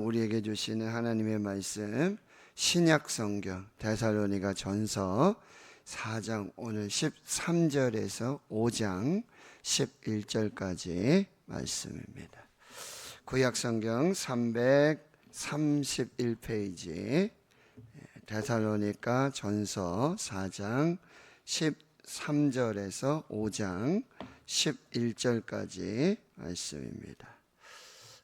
우리에게 주시는 하나님의 말씀 신약 성경 데살로니가 전서 4장 오늘 13절에서 5장 11절까지 말씀입니다. 구약 성경 331페이지 데살로니가 전서 4장 13절에서 5장 11절까지 말씀입니다.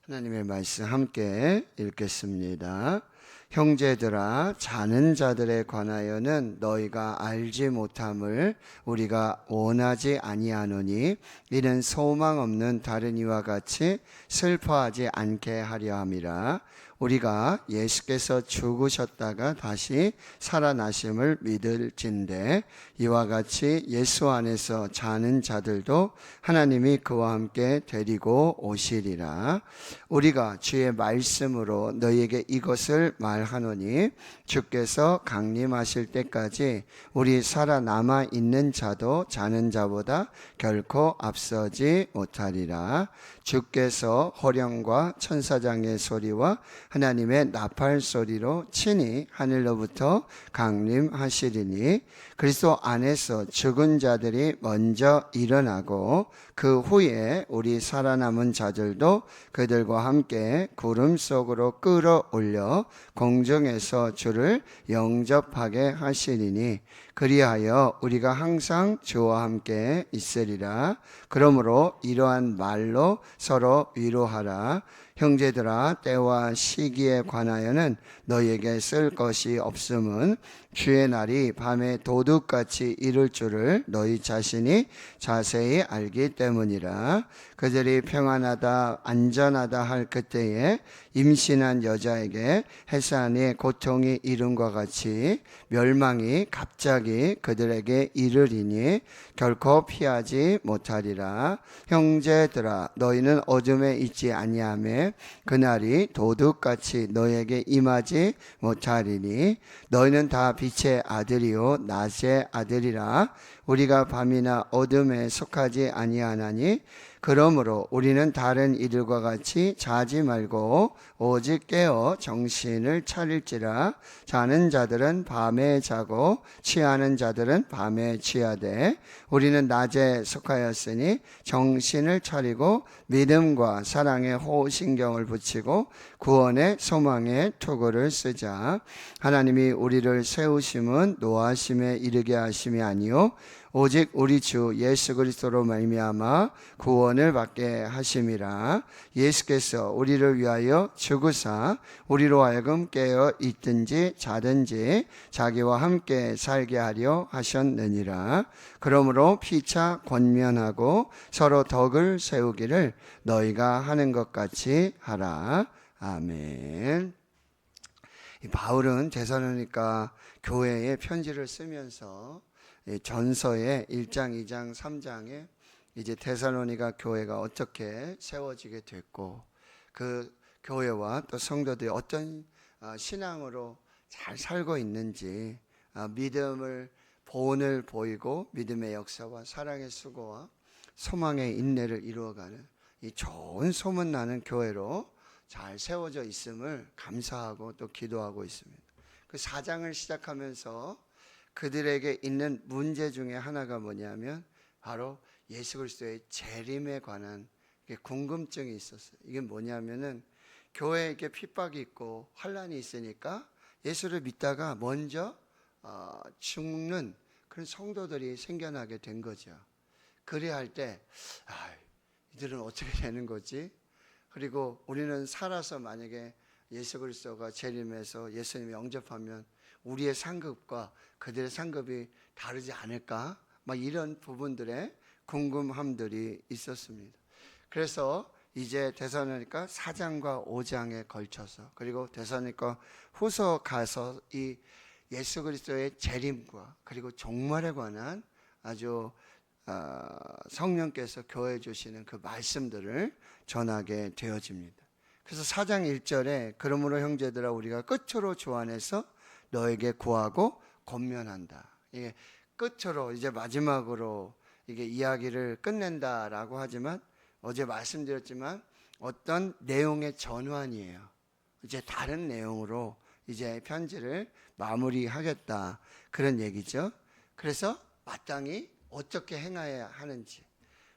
하나님의 말씀 함께 읽겠습니다. 형제들아, 자는 자들에 관하여는 너희가 알지 못함을 우리가 원하지 아니하노니 이는 소망 없는 다른 이와 같이 슬퍼하지 않게 하려 함이라. 우리가 예수께서 죽으셨다가 다시 살아나심을 믿을진대 이와 같이 예수 안에서 자는 자들도 하나님이 그와 함께 데리고 오시리라. 우리가 주의 말씀으로 너희에게 이것을 말하노니 주께서 강림하실 때까지 우리 살아남아 있는 자도 자는 자보다 결코 앞서지 못하리라. 주께서 호령과 천사장의 소리와 하나님의 나팔 소리로 친히 하늘로부터 강림하시리니 그리스도 안에서 죽은 자들이 먼저 일어나고 그 후에 우리 살아남은 자들도 그들과 함께 구름 속으로 끌어올려 공중에서 주를 영접하게 하시리니 그리하여 우리가 항상 주와 함께 있으리라. 그러므로 이러한 말로 서로 위로하라. 형제들아, 때와 시기에 관하여는 너희에게 쓸 것이 없음은 주의 날이 밤에 도둑같이 이를 줄을 너희 자신이 자세히 알기 때문이라. 그들이 평안하다 안전하다 할 그때에 임신한 여자에게 해산의 고통이 이름과 같이 멸망이 갑자기 그들에게 이르리니 결코 피하지 못하리라. 형제들아, 너희는 어둠에 있지 아니하며 그날이 도둑같이 너희에게 임하지 못하리니 너희는 다 빛의 아들이요 낮의 아들이라. 우리가 밤이나 어둠에 속하지 아니하나니 그러므로 우리는 다른 이들과 같이 자지 말고 오직 깨어 정신을 차릴지라. 자는 자들은 밤에 자고 취하는 자들은 밤에 취하되 우리는 낮에 속하였으니 정신을 차리고 믿음과 사랑에 호신경을 붙이고 구원의 소망의 투구를 쓰자. 하나님이 우리를 세우심은 노하심에 이르게 하심이 아니요 오직 우리 주 예수 그리스도로 말미암아 구원을 받게 하심이라. 예수께서 우리를 위하여 죽으사 우리로 하여금 깨어 있든지 자든지 자기와 함께 살게 하려 하셨느니라. 그러므로 피차 권면하고 서로 덕을 세우기를 너희가 하는 것 같이 하라. 아멘. 바울은 데살로니가 교회에 편지를 쓰면서 전서의 1장, 2장, 3장에 이제 데살로니가 교회가 어떻게 세워지게 됐고 그 교회와 또 성도들이 어떤 신앙으로 잘 살고 있는지 믿음을 본을 보이고 믿음의 역사와 사랑의 수고와 소망의 인내를 이루어가는 이 좋은 소문나는 교회로 잘 세워져 있음을 감사하고 또 기도하고 있습니다. 그 4장을 시작하면서 그들에게 있는 문제 중에 하나가 뭐냐면 바로 예수 그리스도의 재림에 관한 궁금증이 있었어요. 이게 뭐냐면은 교회에 이렇게 핍박이 있고 환란이 있으니까 예수를 믿다가 먼저 죽는 그런 성도들이 생겨나게 된 거죠. 그래야 할 때 이들은 어떻게 되는 거지? 그리고 우리는 살아서 만약에 예수 그리스도가 재림해서 예수님을 영접하면 우리의 상급과 그들의 상급이 다르지 않을까? 막 이런 부분들의 궁금함들이 있었습니다. 그래서 이제 데살로니가 4장과 5장에 걸쳐서 그리고 데살로니가 후서 가서 이 예수 그리스도의 재림과 그리고 종말에 관한 아주 성령께서 교회에 주시는 그 말씀들을 전하게 되어집니다. 그래서 4장 1절에 그러므로 형제들아 우리가 끝으로 주 안에서 너에게 구하고 권면한다. 이게 끝으로 이제 마지막으로 이게 이야기를 끝낸다라고 하지만 어제 말씀드렸지만 어떤 내용의 전환이에요. 이제 다른 내용으로 이제 편지를 마무리하겠다, 그런 얘기죠. 그래서 마땅히 어떻게 행해야 하는지,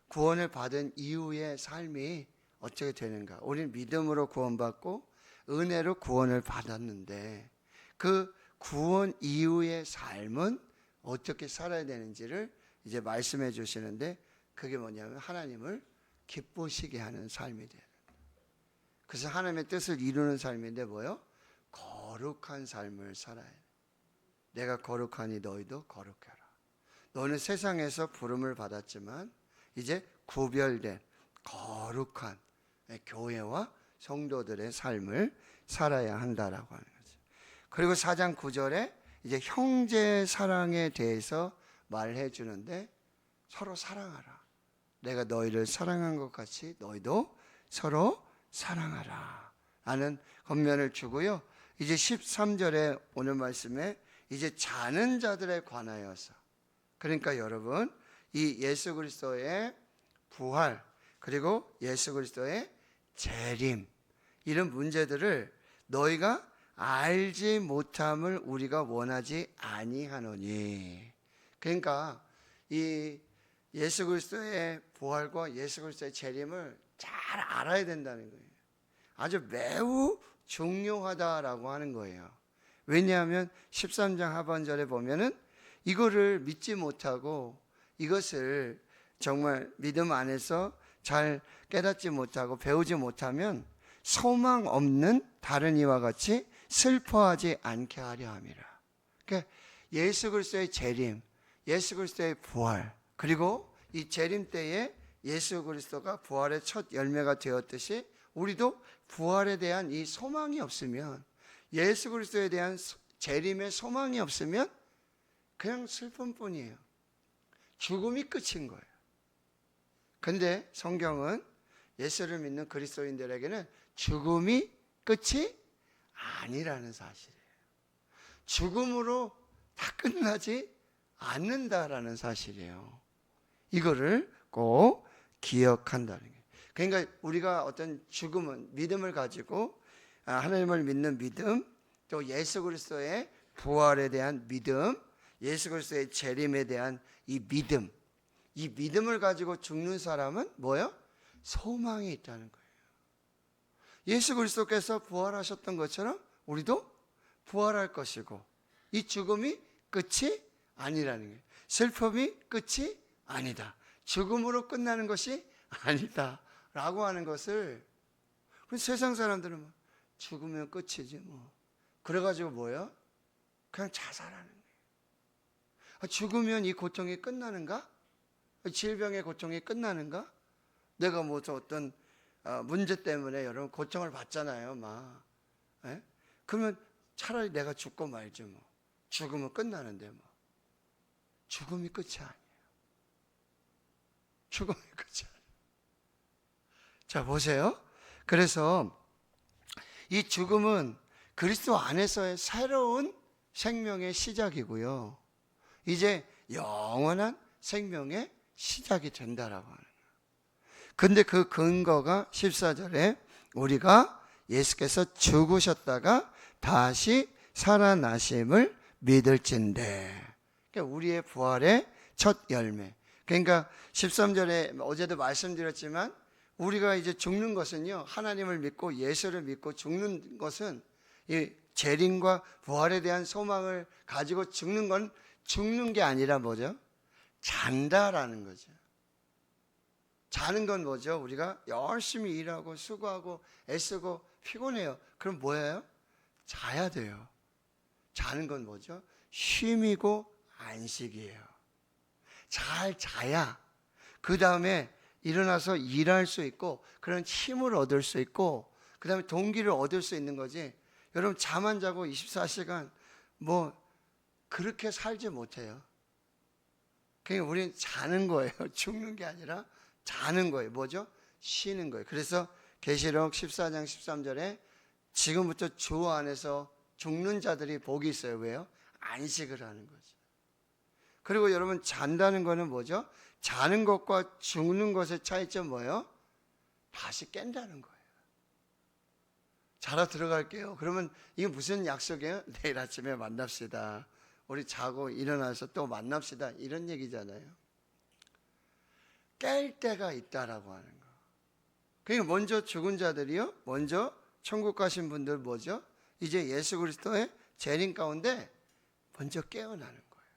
구원을 받은 이후의 삶이 어떻게 되는가. 우리는 믿음으로 구원받고 은혜로 구원을 받았는데 그 구원 이후의 삶은 어떻게 살아야 되는지를 이제 말씀해 주시는데, 그게 뭐냐면 하나님을 기쁘시게 하는 삶이 돼요. 그래서 하나님의 뜻을 이루는 삶인데 뭐요? 거룩한 삶을 살아야 돼. 내가 거룩하니 너희도 거룩해라. 너는 세상에서 부름을 받았지만 이제 구별된 거룩한 교회와 성도들의 삶을 살아야 한다라고 하는 거죠. 그리고 4장 9절에 이제 형제 사랑에 대해서 말해 주는데, 서로 사랑하라. 내가 너희를 사랑한 것 같이 너희도 서로 사랑하라 라는 권면을 주고요. 이제 13절에 오늘 말씀에 이제 자는 자들에 관하여서, 그러니까 여러분 이 예수 그리스도의 부활 그리고 예수 그리스도의 재림, 이런 문제들을 너희가 알지 못함을 우리가 원하지 아니하노니. 그러니까 이 예수 그리스도의 부활과 예수 그리스도의 재림을 잘 알아야 된다는 거예요. 아주 매우 중요하다라고 하는 거예요. 왜냐하면 13장 하반절에 보면은 이거를 믿지 못하고 이것을 정말 믿음 안에서 잘 깨닫지 못하고 배우지 못하면 소망 없는 다른 이와 같이 슬퍼하지 않게 하려 함이라. 그러니까 예수 그리스도의 재림, 예수 그리스도의 부활, 그리고 이 재림 때에 예수 그리스도가 부활의 첫 열매가 되었듯이 우리도 부활에 대한 이 소망이 없으면, 예수 그리스도에 대한 재림의 소망이 없으면 그냥 슬픔뿐이에요. 죽음이 끝인 거예요. 근데 성경은 예수를 믿는 그리스도인들에게는 죽음이 끝이 아니라는 사실이에요. 죽음으로 다 끝나지 않는다라는 사실이에요. 이거를 꼭 기억한다는 거예요. 그러니까 우리가 어떤 죽음은 믿음을 가지고 하나님을 믿는 믿음, 또 예수 그리스도의 부활에 대한 믿음, 예수 그리스도의 재림에 대한 이 믿음, 이 믿음을 가지고 죽는 사람은 뭐예요? 소망이 있다는 거예요. 예수 그리스도께서 부활하셨던 것처럼 우리도 부활할 것이고, 이 죽음이 끝이 아니라는 거예요. 슬픔이 끝이 아니다. 죽음으로 끝나는 것이 아니다 라고 하는 것을, 세상 사람들은 뭐 죽으면 끝이지 뭐, 그래가지고 뭐예요? 그냥 자살하는 거예요. 죽으면 이 고통이 끝나는가? 질병의 고통이 끝나는가? 내가 뭐 어떤 문제 때문에 여러분 고통을 받잖아요, 막. 에? 그러면 차라리 내가 죽고 말지 뭐. 죽으면 끝나는데 뭐. 죽음이 끝이 아니에요. 죽음이 끝이 아니에요. 자, 보세요. 그래서 이 죽음은 그리스도 안에서의 새로운 생명의 시작이고요. 이제 영원한 생명의 시작이 된다라고 하는 거예요. 근데 그 근거가 14절에 우리가 예수께서 죽으셨다가 다시 살아나심을 믿을진대. 그러니까 우리의 부활의 첫 열매. 그러니까 13절에 어제도 말씀드렸지만 우리가 이제 죽는 것은요, 하나님을 믿고 예수를 믿고 죽는 것은 이 재림과 부활에 대한 소망을 가지고 죽는 건 죽는 게 아니라 뭐죠? 잔다라는 거죠. 자는 건 뭐죠? 우리가 열심히 일하고 수고하고 애쓰고 피곤해요. 그럼 뭐예요? 자야 돼요. 자는 건 뭐죠? 쉼이고 안식이에요. 잘 자야 그 다음에 일어나서 일할 수 있고 그런 힘을 얻을 수 있고 그 다음에 동기를 얻을 수 있는 거지. 여러분 잠 안 자고 24시간 뭐 그렇게 살지 못해요. 그러니까 우리는 자는 거예요. 죽는 게 아니라 자는 거예요. 뭐죠? 쉬는 거예요. 그래서 계시록 14장 13절에 지금부터 주 안에서 죽는 자들이 복이 있어요. 왜요? 안식을 하는 거죠. 그리고 여러분 잔다는 거는 뭐죠? 자는 것과 죽는 것의 차이점 뭐예요? 다시 깬다는 거예요. 자러 들어갈게요. 그러면 이게 무슨 약속이에요? 내일 아침에 만납시다. 우리 자고 일어나서 또 만납시다. 이런 얘기잖아요. 깰 때가 있다라고 하는 거. 그러니까 먼저 죽은 자들이요, 먼저 천국 가신 분들 뭐죠? 이제 예수 그리스도의 재림 가운데 먼저 깨어나는 거예요.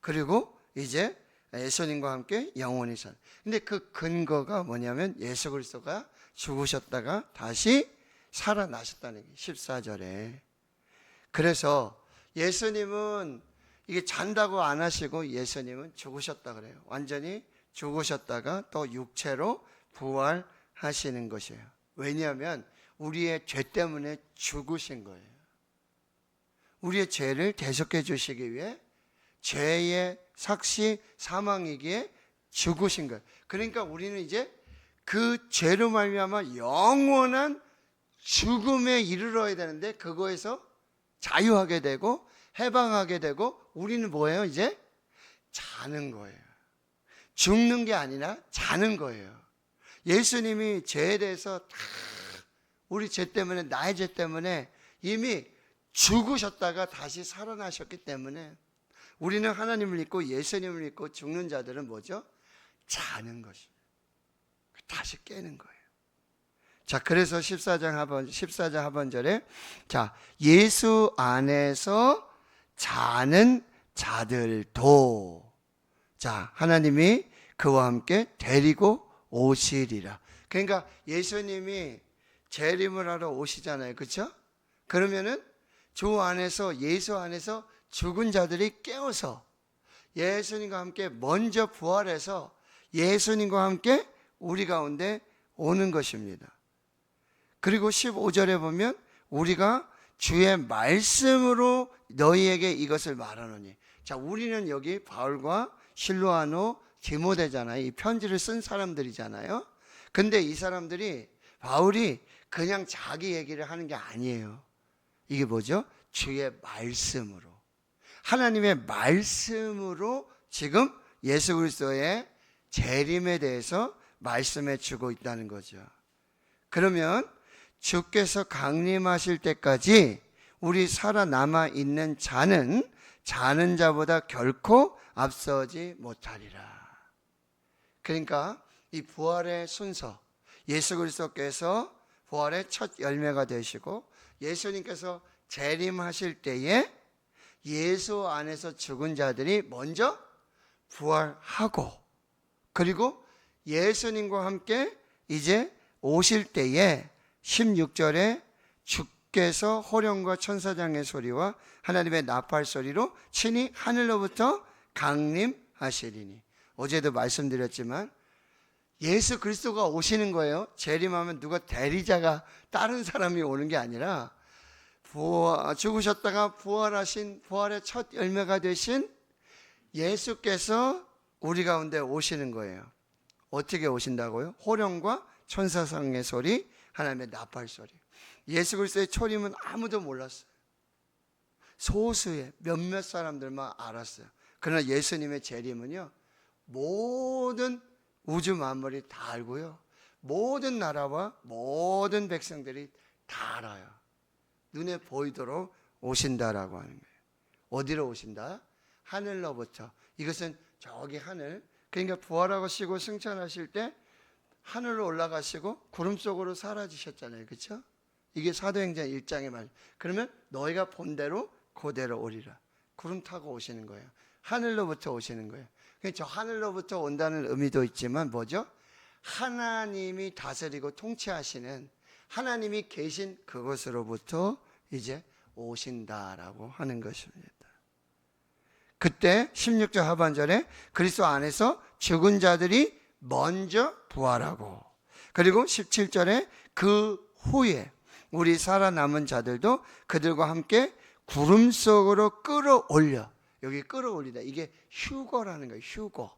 그리고 이제 예수님과 함께 영원히 산. 근데 그 근거가 뭐냐면 예수 그리스도가 죽으셨다가 다시 살아나셨다는 게 14절에. 그래서 예수님은 이게 잔다고 안 하시고 예수님은 죽으셨다 그래요. 완전히 죽으셨다가 또 육체로 부활하시는 것이에요. 왜냐하면 우리의 죄 때문에 죽으신 거예요. 우리의 죄를 대속해 주시기 위해 죄의 삭시 사망이기에 죽으신 거예요. 그러니까 우리는 이제 그 죄로 말미암아 영원한 죽음에 이르러야 되는데 그거에서 자유하게 되고 해방하게 되고 우리는 뭐예요? 이제 자는 거예요. 죽는 게 아니라 자는 거예요. 예수님이 죄에 대해서 다 우리 죄 때문에, 나의 죄 때문에 이미 죽으셨다가 다시 살아나셨기 때문에 우리는 하나님을 믿고 예수님을 믿고 죽는 자들은 뭐죠? 자는 것입니다. 다시 깨는 거예요. 자, 그래서 14장 하반절에 자, 예수 안에서 자는 자들도 자, 하나님이 그와 함께 데리고 오시리라. 그러니까 예수님이 재림을 하러 오시잖아요. 그렇죠? 그러면은 주 안에서 예수 안에서 죽은 자들이 깨어서 예수님과 함께 먼저 부활해서 예수님과 함께 우리 가운데 오는 것입니다. 그리고 15절에 보면 우리가 주의 말씀으로 너희에게 이것을 말하노니. 자, 우리는 여기 바울과 실로아노, 디모데잖아요. 이 편지를 쓴 사람들이잖아요. 근데 이 사람들이 바울이 그냥 자기 얘기를 하는 게 아니에요. 이게 뭐죠? 주의 말씀으로, 하나님의 말씀으로 지금 예수 그리스도의 재림에 대해서 말씀해 주고 있다는 거죠. 그러면 주께서 강림하실 때까지 우리 살아남아 있는 자는 자는 자보다 결코 앞서지 못하리라. 그러니까 이 부활의 순서, 예수 그리스도께서 부활의 첫 열매가 되시고 예수님께서 재림하실 때에 예수 안에서 죽은 자들이 먼저 부활하고 그리고 예수님과 함께 이제 오실 때에 16절에 주께서 호령과 천사장의 소리와 하나님의 나팔 소리로 친히 하늘로부터 강림하시리니. 어제도 말씀드렸지만 예수 그리스도가 오시는 거예요. 재림하면 누가 대리자가 다른 사람이 오는 게 아니라 죽으셨다가 부활하신 부활의 첫 열매가 되신 예수께서 우리 가운데 오시는 거예요. 어떻게 오신다고요? 호령과 천사상의 소리, 하나님의 나팔 소리. 예수 그리스도의 초림은 아무도 몰랐어요. 소수의 몇몇 사람들만 알았어요. 그러나 예수님의 재림은요, 모든 우주 만물이 다 알고요, 모든 나라와 모든 백성들이 다 알아요. 눈에 보이도록 오신다라고 하는 거예요. 어디로 오신다? 하늘로부터. 이것은 저기 하늘, 그러니까 부활하시고 승천하실 때 하늘로 올라가시고 구름 속으로 사라지셨잖아요. 그렇죠? 이게 사도행전 1장의 말. 그러면 너희가 본 대로 그대로 오리라. 구름 타고 오시는 거예요. 하늘로부터 오시는 거예요. 저 하늘로부터 온다는 의미도 있지만 뭐죠? 하나님이 다스리고 통치하시는, 하나님이 계신 그곳으로부터 이제 오신다라고 하는 것입니다. 그때 16절 하반절에 그리스도 안에서 죽은 자들이 먼저 부활하고, 그리고 17절에 그 후에 우리 살아남은 자들도 그들과 함께 구름 속으로 끌어올려. 여기 끌어올리다, 이게 휴거라는 거예요. 휴거.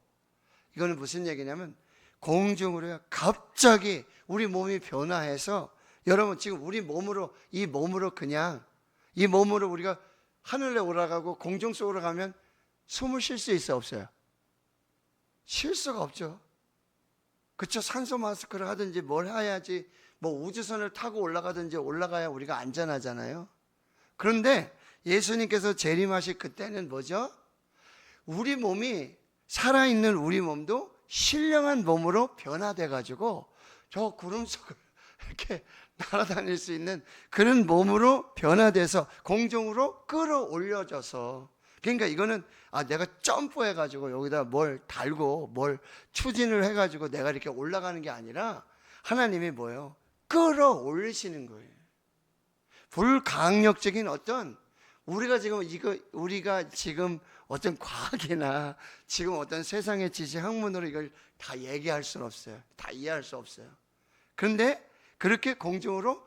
이거는 무슨 얘기냐면 공중으로 갑자기 우리 몸이 변화해서, 여러분 지금 우리 몸으로, 이 몸으로 그냥 이 몸으로 우리가 하늘에 올라가고 공중 속으로 가면 숨을 쉴 수 있어요, 없어요? 쉴 수가 없죠. 그렇죠? 산소 마스크를 하든지 뭘 해야지 뭐 우주선을 타고 올라가든지 올라가야 우리가 안전하잖아요. 그런데 예수님께서 재림하실 그때는 뭐죠? 우리 몸이, 살아있는 우리 몸도 신령한 몸으로 변화돼 가지고 저 구름 속을 이렇게 날아다닐 수 있는 그런 몸으로 변화돼서 공중으로 끌어올려져서, 그러니까 이거는 내가 점프해 가지고 여기다 뭘 달고 뭘 추진을 해 가지고 내가 이렇게 올라가는 게 아니라 하나님이 뭐예요? 끌어올리시는 거예요. 불강력적인 어떤, 우리가 지금 어떤 과학이나 지금 어떤 세상의 지식 학문으로 이걸 다 얘기할 수는 없어요. 다 이해할 수 없어요. 그런데 그렇게 공중으로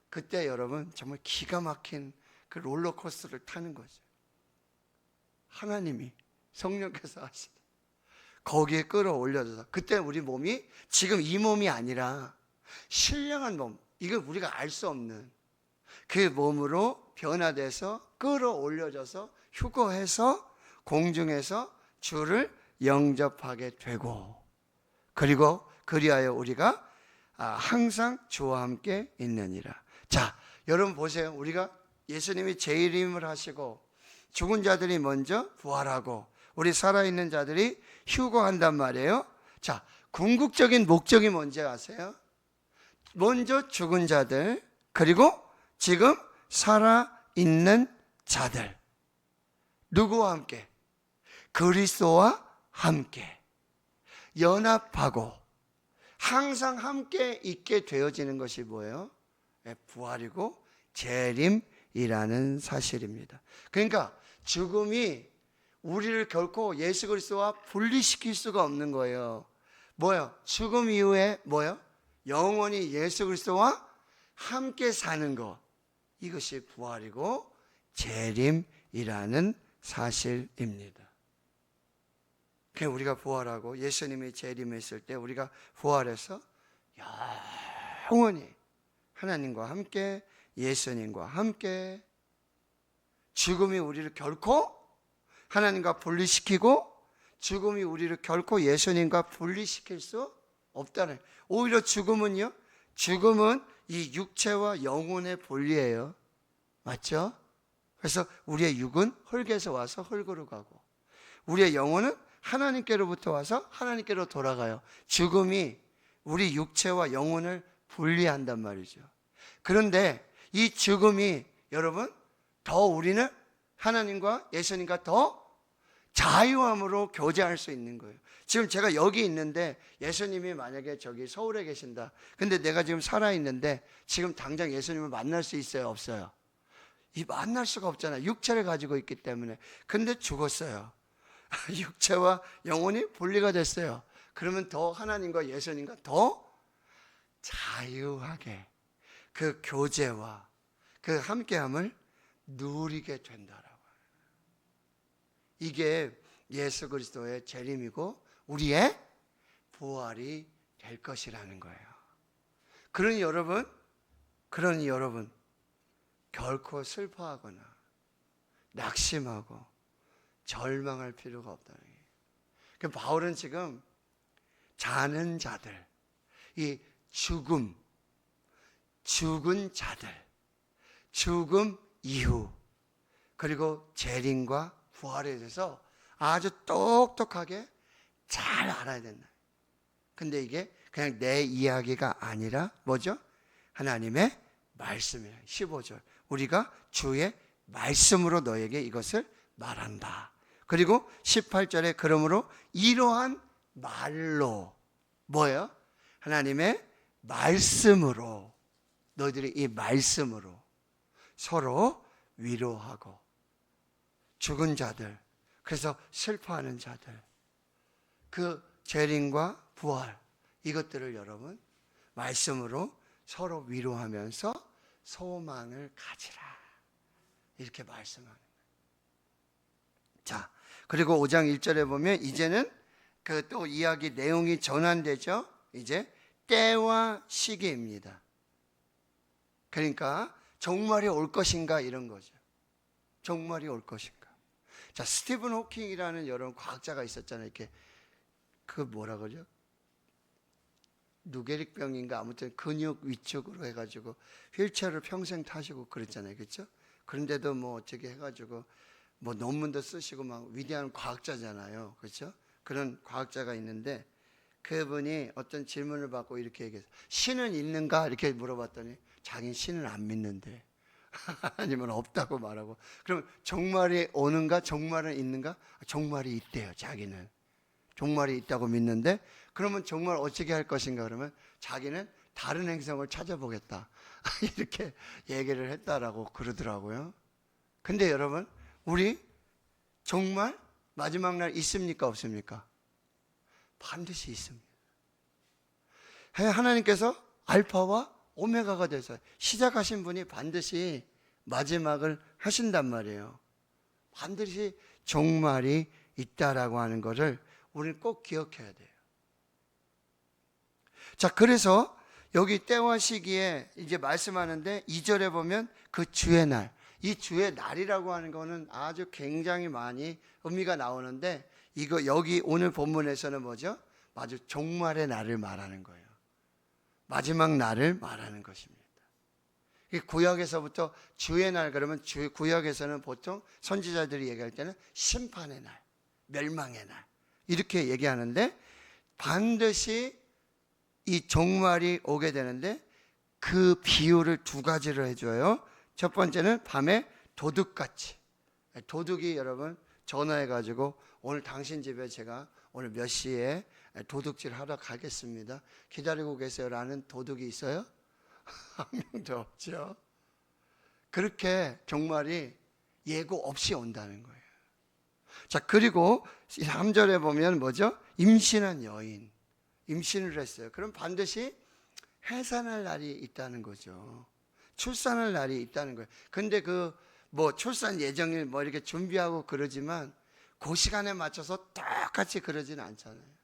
그때 여러분 정말 기가 막힌 그 롤러코스터를 타는 거죠. 하나님이, 성령께서 하시다. 거기에 끌어올려져서 그때 우리 몸이 지금 이 몸이 아니라 신령한 몸, 이거 우리가 알 수 없는 그 몸으로 변화돼서 끌어올려져서 휴거해서 공중에서 주를 영접하게 되고, 그리고 그리하여 우리가 항상 주와 함께 있느니라. 자, 여러분 보세요. 우리가 예수님이 재림을 하시고 죽은 자들이 먼저 부활하고 우리 살아있는 자들이 휴거한단 말이에요. 자, 궁극적인 목적이 뭔지 아세요? 먼저 죽은 자들, 그리고 지금 살아있는 자들, 누구와 함께? 그리스도와 함께 연합하고 항상 함께 있게 되어지는 것이 뭐예요? 부활이고 재림이라는 사실입니다. 그러니까 죽음이 우리를 결코 예수 그리스도와 분리시킬 수가 없는 거예요. 뭐요? 죽음 이후에 뭐요? 영원히 예수 그리스도와 함께 사는 것, 이것이 부활이고 재림이라는 사실입니다. 그래서 우리가 부활하고 예수님이 재림했을 때 우리가 부활해서 영원히 하나님과 함께, 예수님과 함께, 죽음이 우리를 결코 하나님과 분리시키고 죽음이 우리를 결코 예수님과 분리시킬 수 없다는, 오히려 죽음은요, 죽음은 이 육체와 영혼의 분리예요. 맞죠? 그래서 우리의 육은 흙에서 와서 흙으로 가고 우리의 영혼은 하나님께로부터 와서 하나님께로 돌아가요. 죽음이 우리 육체와 영혼을 분리한단 말이죠. 그런데 이 죽음이 여러분 더 우리는 하나님과 예수님과 더 자유함으로 교제할 수 있는 거예요. 지금 제가 여기 있는데 예수님이 만약에 저기 서울에 계신다. 근데 내가 지금 살아있는데 지금 당장 예수님을 만날 수 있어요? 없어요? 만날 수가 없잖아요. 육체를 가지고 있기 때문에. 근데 죽었어요. 육체와 영혼이 분리가 됐어요. 그러면 더 하나님과 예수님과 더 자유하게 그 교제와 그 함께함을 누리게 된다라고. 이게 예수 그리스도의 재림이고 우리의 부활이 될 것이라는 거예요. 그러니 여러분 결코 슬퍼하거나 낙심하고 절망할 필요가 없다는 거예요. 그러니까 바울은 지금 자는 자들, 이 죽은 자들, 죽음 이후, 그리고 재림과 부활에 대해서 아주 똑똑하게 잘 알아야 된다. 근데 이게 그냥 내 이야기가 아니라 뭐죠? 하나님의 말씀이에요. 15절. 우리가 주의 말씀으로 너에게 이것을 말한다. 그리고 18절에 그러므로 이러한 말로 뭐예요? 하나님의 말씀으로, 너희들이 이 말씀으로 서로 위로하고 죽은 자들, 그래서 슬퍼하는 자들, 그 재림과 부활, 이것들을 여러분 말씀으로 서로 위로하면서 소망을 가지라, 이렇게 말씀하는 거예요. 자, 그리고 5장 1절에 보면 이제는 그 또 이야기 내용이 전환되죠. 이제 때와 시기입니다. 그러니까 종말이 올 것인가, 이런 거죠. 종말이 올 것인가. 자, 스티븐 호킹이라는 여러분 과학자가 있었잖아요. 이렇게 그 뭐라 그러죠? 누게릭병인가 아무튼 근육 위축으로 해가지고 휠체어를 평생 타시고 그랬잖아요, 그렇죠? 그런데도 뭐 어떻게 해가지고 뭐 논문도 쓰시고 막 위대한 과학자잖아요, 그렇죠? 그런 과학자가 있는데 그분이 어떤 질문을 받고 이렇게 얘기했어요. 신은 있는가 이렇게 물어봤더니 자기는 신을 안 믿는데 하나님은 없다고 말하고, 그럼 종말이 오는가? 종말은 있는가? 종말이 있대요. 자기는 종말이 있다고 믿는데, 그러면 정말 어떻게 할 것인가? 그러면 자기는 다른 행성을 찾아보겠다 이렇게 얘기를 했다라고 그러더라고요. 근데 여러분, 우리 정말 마지막 날 있습니까? 없습니까? 반드시 있습니다. 하나님께서 알파와 오메가가 돼서 시작하신 분이 반드시 마지막을 하신단 말이에요. 반드시 종말이 있다라고 하는 것을 우리는 꼭 기억해야 돼요. 자, 그래서 여기 때와 시기에 이제 말씀하는데 2절에 보면 그 주의 날, 이 주의 날이라고 하는 거는 아주 굉장히 많이 의미가 나오는데, 이거 여기 오늘 본문에서는 뭐죠? 아주 종말의 날을 말하는 거예요. 마지막 날을 말하는 것입니다. 구약에서부터 주의 날 그러면 구약에서는 보통 선지자들이 얘기할 때는 심판의 날, 멸망의 날 이렇게 얘기하는데, 반드시 이 종말이 오게 되는데 그 비유를 두 가지를 해줘요. 첫 번째는 밤에 도둑같이, 도둑이 여러분 전화해가지고 오늘 당신 집에 제가 오늘 몇 시에 도둑질 하러 가겠습니다, 기다리고 계세요 라는 도둑이 있어요? 한 명도 없죠. 그렇게 종말이 예고 없이 온다는 거예요. 자, 그리고 3절에 보면 뭐죠? 임신한 여인, 임신을 했어요. 그럼 반드시 해산할 날이 있다는 거죠. 출산할 날이 있다는 거예요. 근데 뭐 출산 예정일 뭐 이렇게 준비하고 그러지만 그 시간에 맞춰서 똑같이 그러지는 않잖아요.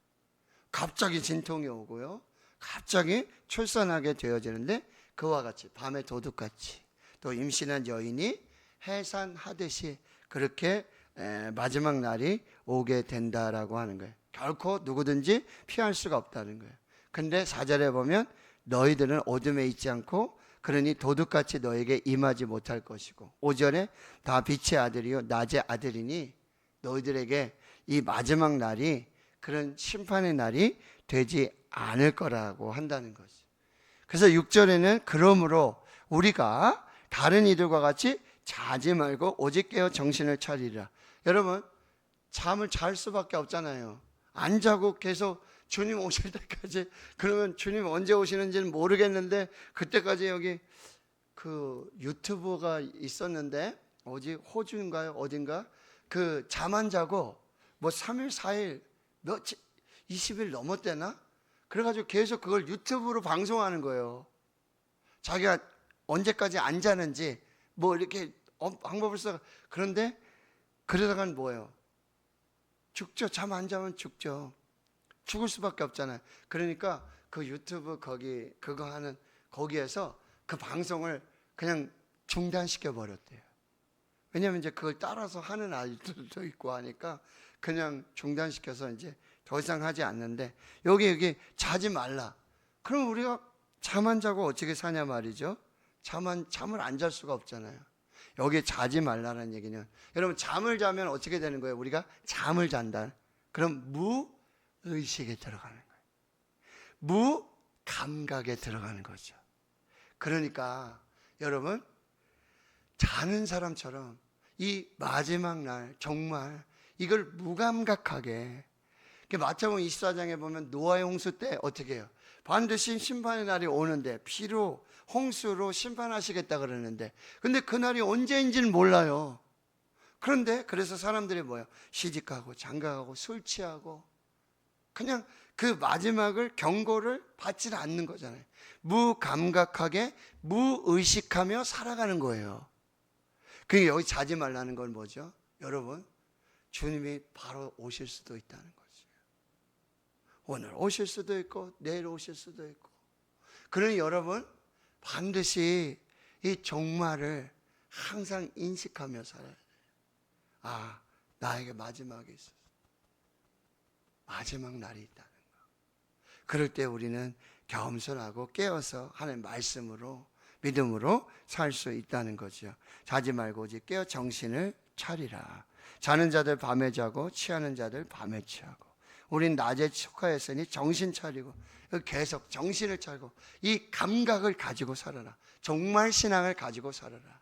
갑자기 진통이 오고요, 갑자기 출산하게 되어지는데 그와 같이 밤에 도둑같이 또 임신한 여인이 해산하듯이 그렇게 마지막 날이 오게 된다라고 하는 거예요. 결코 누구든지 피할 수가 없다는 거예요. 근데 4절에 보면 너희들은 어둠에 있지 않고 그러니 도둑같이 너에게 임하지 못할 것이고, 5절에 다 빛의 아들이요 낮의 아들이니 너희들에게 이 마지막 날이 그런 심판의 날이 되지 않을 거라고 한다는 거죠. 그래서 6절에는 그러므로 우리가 다른 이들과 같이 자지 말고 오직 깨어 정신을 차리라. 여러분, 잠을 잘 수밖에 없잖아요. 안 자고 계속 주님 오실 때까지, 그러면 주님 언제 오시는지는 모르겠는데 그때까지 여기 그 유튜브가 있었는데 어디 호주인가요? 어딘가 그 잠 안 자고 뭐 3일 4일 며칠 20일 넘었대나? 그래가지고 계속 그걸 유튜브로 방송하는 거예요. 자기가 언제까지 안 자는지 뭐 이렇게 방법을 써. 그런데 그러다간 뭐예요? 죽죠. 잠 안 자면 죽죠. 죽을 수밖에 없잖아요. 그러니까 그 유튜브 거기 그거 하는 거기에서 그 방송을 그냥 중단시켜 버렸대요. 왜냐하면 이제 그걸 따라서 하는 아이들도 있고 하니까 그냥 중단시켜서 이제 더 이상 하지 않는데, 여기 자지 말라. 그럼 우리가 잠 안 자고 어떻게 사냐 말이죠. 잠을 안 잘 수가 없잖아요. 여기 자지 말라는 얘기는, 여러분 잠을 자면 어떻게 되는 거예요? 우리가 잠을 잔다. 그럼 무의식에 들어가는 거예요. 무감각에 들어가는 거죠. 그러니까 여러분, 자는 사람처럼 이 마지막 날 정말 이걸 무감각하게, 마태복음 24장에 보면 노아의 홍수 때 어떻게 해요? 반드시 심판의 날이 오는데 피로 홍수로 심판하시겠다 그러는데, 근데 그날이 언제인지는 몰라요. 그런데 그래서 사람들이 뭐예요? 시집가고 장가가고 술 취하고 그냥 그 마지막을 경고를 받지 않는 거잖아요. 무감각하게 무의식하며 살아가는 거예요. 그게 여기 자지 말라는 건 뭐죠? 여러분, 주님이 바로 오실 수도 있다는 거죠. 오늘 오실 수도 있고 내일 오실 수도 있고. 그러니 여러분, 반드시 이 종말을 항상 인식하며 살아야 돼요. 아, 나에게 마지막이 있었어. 마지막 날이 있다는 거. 그럴 때 우리는 겸손하고 깨어서 하나님 말씀으로 믿음으로 살 수 있다는 거죠. 자지 말고 오직 깨어 정신을 차리라. 자는 자들 밤에 자고 취하는 자들 밤에 취하고. 우린 낮에 속하였으니 정신 차리고 계속 정신을 차리고 이 감각을 가지고 살아라. 정말 신앙을 가지고 살아라.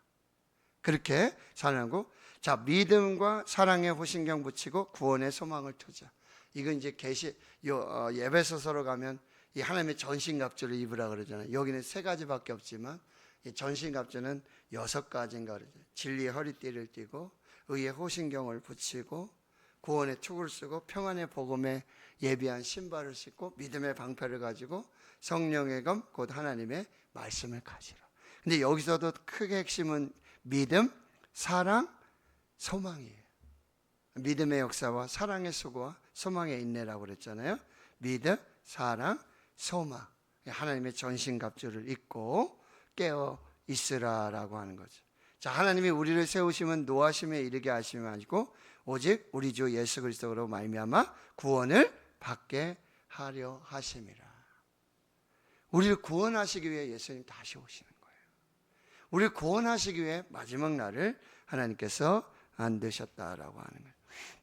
그렇게 살아가고, 자, 믿음과 사랑에 호신경 붙이고 구원의 소망을 투자. 이건 이제 에베소서로 가면 이 하나님의 전신갑주를 입으라 그러잖아요. 여기는 3가지밖에 없지만 이 전신갑주는 6가지인가 그러죠. 진리의 허리띠를 띠고 의의 호신경을 붙이고 구원의 촉을 쓰고 평안의 복음에 예비한 신발을 신고 믿음의 방패를 가지고 성령의 검 곧 하나님의 말씀을 가지라. 근데 여기서도 크게 핵심은 믿음, 사랑, 소망이에요. 믿음의 역사와 사랑의 수고와 소망의 인내라고 그랬잖아요. 믿음, 사랑, 소망. 하나님의 전신갑주를 입고 깨어 있으라라고 하는 거죠. 자, 하나님이 우리를 세우시면 노하심에 이르게 하심이 아니고 오직 우리 주 예수 그리스도로 말미암아 구원을 받게 하려 하심이라. 우리를 구원하시기 위해 예수님 다시 오시는 거예요. 우리를 구원하시기 위해 마지막 날을 하나님께서 만드셨다라고 하는 거예요.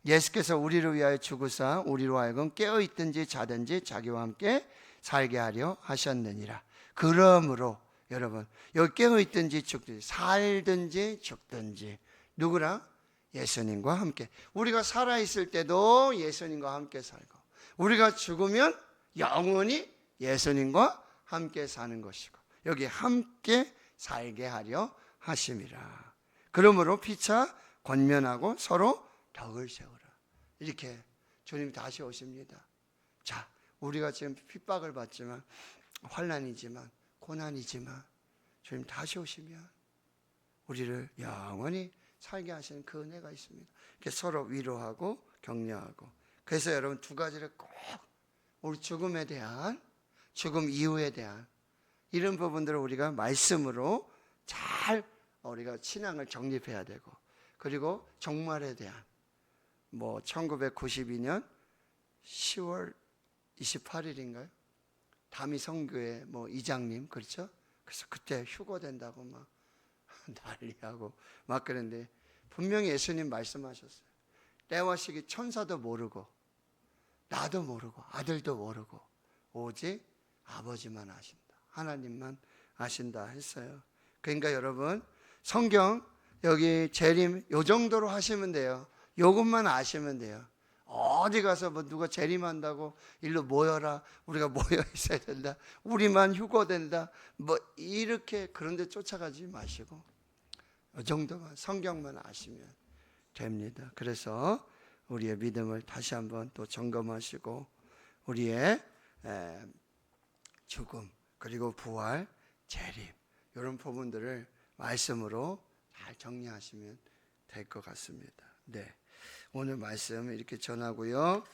예수께서 우리를 위하여 죽으사 우리로 하여금 깨어있든지 자든지 자기와 함께 살게 하려 하셨느니라. 그러므로 여러분, 여기 깨어있든지 죽든지 살든지 죽든지 누구랑? 예수님과 함께. 우리가 살아있을 때도 예수님과 함께 살고 우리가 죽으면 영원히 예수님과 함께 사는 것이고 여기 함께 살게 하려 하심이라. 그러므로 피차 권면하고 서로 덕을 세우라. 이렇게 주님이 다시 오십니다. 자, 우리가 지금 핍박을 받지만 환난이지만 고난이지만 주님 다시 오시면 우리를 영원히 살게 하시는 그 은혜가 있습니다. 이렇게 서로 위로하고 격려하고. 그래서 여러분 2가지를 꼭 우리 죽음에 대한, 죽음 이후에 대한 이런 부분들을 우리가 말씀으로 잘 우리가 신앙을 정립해야 되고, 그리고 종말에 대한 1992년 10월 28일인가요? 다미 성교회 이장님, 그렇죠? 그래서 그때 휴거된다고 막 난리하고 막 그랬는데 분명히 예수님 말씀하셨어요. 때와 시기 천사도 모르고 나도 모르고 아들도 모르고 오직 아버지만 아신다. 하나님만 아신다 했어요. 그러니까 여러분 성경 여기 재림 요 정도로 하시면 돼요. 요것만 아시면 돼요. 어디 가서 누가 재림한다고 일로 모여라, 우리가 모여 있어야 된다, 우리만 휴거된다, 이렇게 그런데 쫓아가지 마시고 이 정도만 성경만 아시면 됩니다. 그래서 우리의 믿음을 다시 한번 또 점검하시고 우리의 죽음 그리고 부활, 재림 이런 부분들을 말씀으로 잘 정리하시면 될 것 같습니다. 네, 오늘 말씀 이렇게 전하고요.